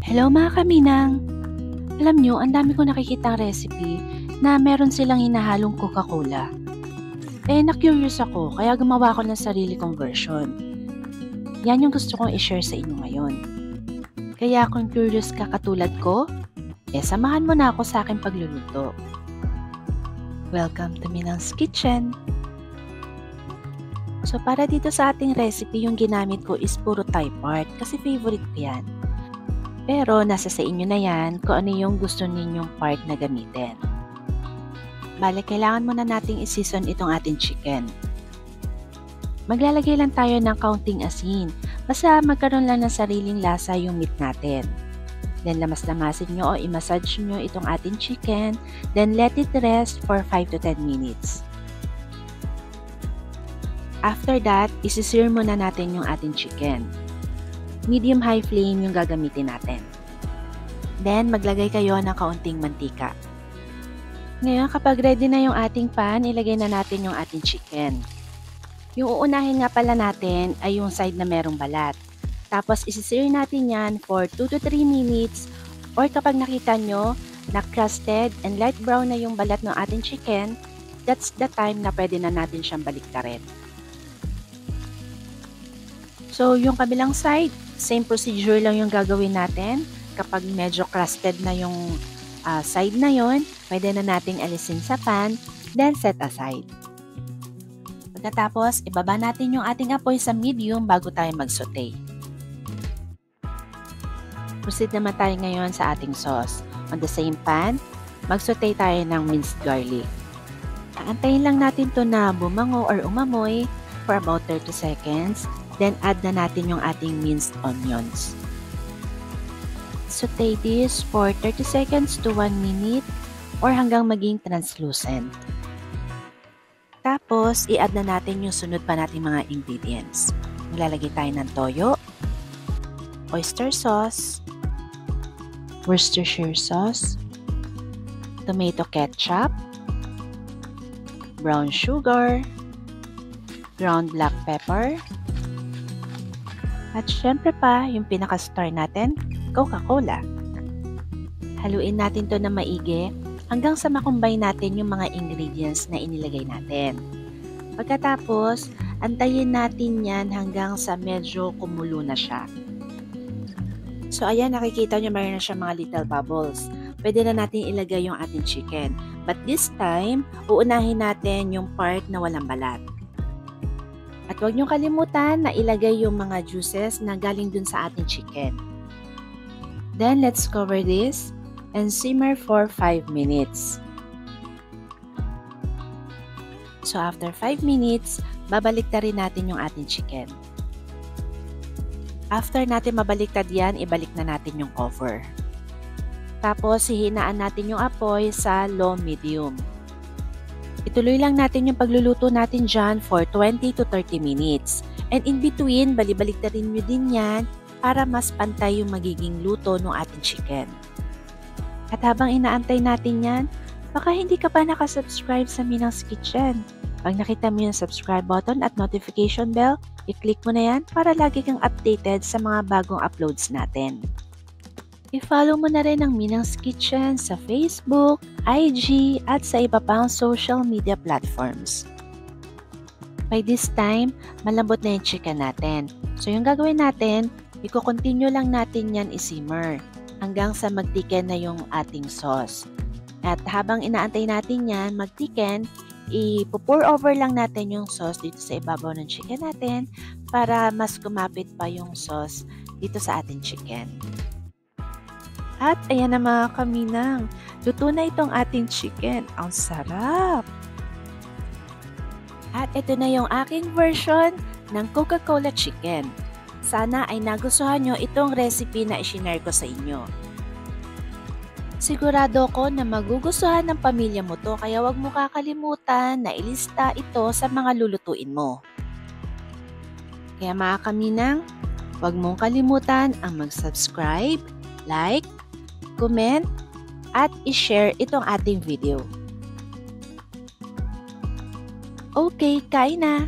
Hello mga kaminang! Alam nyo, ang dami ko nakikitang recipe na meron silang hinahalong Coca-Cola. Na-curious ako kaya gumawa ko ng sarili kong version. Yan yung gusto kong i-share sa inyo ngayon. Kaya kung curious ka katulad ko, samahan mo na ako sa aking pagluluto. Welcome to Minang's Kitchen! So para dito sa ating recipe, yung ginamit ko is puro Thai part kasi favorite ko yan. Pero nasa sa inyo na yan kung ano yung gusto ninyong part na gamitin. Bale, kailangan muna nating i-season itong ating chicken. Maglalagay lang tayo ng kaunting asin. Basta magkaroon lang ng sariling lasa yung meat natin. Then lamas-lamasin nyo o i-massage nyo itong ating chicken. Then let it rest for 5 to 10 minutes. After that, isi-sear muna natin yung ating chicken. Medium-high flame yung gagamitin natin. Then, maglagay kayo ng kaunting mantika. Ngayon, kapag ready na yung ating pan, ilagay na natin yung ating chicken. Yung uunahin nga pala natin ay yung side na merong balat. Tapos, isi-sear natin yan for 2 to 3 minutes or kapag nakita nyo na crusted and light brown na yung balat ng ating chicken, that's the time na pwede na natin siyang baliktarin. So, yung kabilang side, same procedure lang yung gagawin natin. Kapag medyo crusted na yung side na yon, pwede na nating alisin sa pan, then set aside. Pagkatapos, ibaba natin yung ating apoy sa medium bago tayo mag-saute. Proceed naman tayo ngayon sa ating sauce. On the same pan, mag-saute tayo ng minced garlic. Aantayin lang natin to na bumango or umamoy for about 30 seconds. Then, add na natin yung ating minced onions. Saute this for 30 seconds to 1 minute or hanggang maging translucent. Tapos, i-add na natin yung sunod pa nating mga ingredients. Maglalagay tayo ng toyo, oyster sauce, Worcestershire sauce, tomato ketchup, brown sugar, ground black pepper, at syempre pa, yung pinaka-star natin, Coca-Cola. Haluin natin to na maigi hanggang sa makumbay natin yung mga ingredients na inilagay natin. Pagkatapos, antayin natin yan hanggang sa medyo kumulo na siya. So ayan, nakikita nyo mayroon na siya mga little bubbles. Pwede na natin ilagay yung ating chicken. But this time, uunahin natin yung part na walang balat. At huwag niyong kalimutan na ilagay yung mga juices na galing dun sa ating chicken. Then, let's cover this and simmer for 5 minutes. So, after 5 minutes, babaliktad rin natin yung ating chicken. After natin mabaliktad yan, ibalik na natin yung cover. Tapos, hihinaan natin yung apoy sa low-medium. Ituloy lang natin yung pagluluto natin dyan for 20 to 30 minutes. And in between, balibaliktarin nyo din yan para mas pantay yung magiging luto ng ating chicken. At habang inaantay natin yan, baka hindi ka pa nakasubscribe sa Minang's Kitchen. Pag nakita mo yung subscribe button at notification bell, i-click mo na yan para lagi kang updated sa mga bagong uploads natin. I-follow mo na rin ang Minang's Kitchen sa Facebook, IG, at sa iba pang social media platforms. By this time, malambot na yung chicken natin. So yung gagawin natin, i-continue lang natin yan i-simmer hanggang sa magtiken na yung ating sauce. At habang inaantay natin yan magtiken, i-pour over lang natin yung sauce dito sa ibabaw ng chicken natin para mas kumapit pa yung sauce dito sa ating chicken. At ayan na mga kaminang, luto na itong ating chicken. Ang sarap! At ito na yung aking version ng Coca-Cola chicken. Sana ay nagustuhan nyo itong recipe na i-share ko sa inyo. Sigurado ko na magugustuhan ng pamilya mo to kaya wag mo kakalimutan na ilista ito sa mga lulutuin mo. Kaya mga kaminang, wag mong kalimutan ang mag-subscribe, like, comment, at i-share itong ating video. Okay, kain na!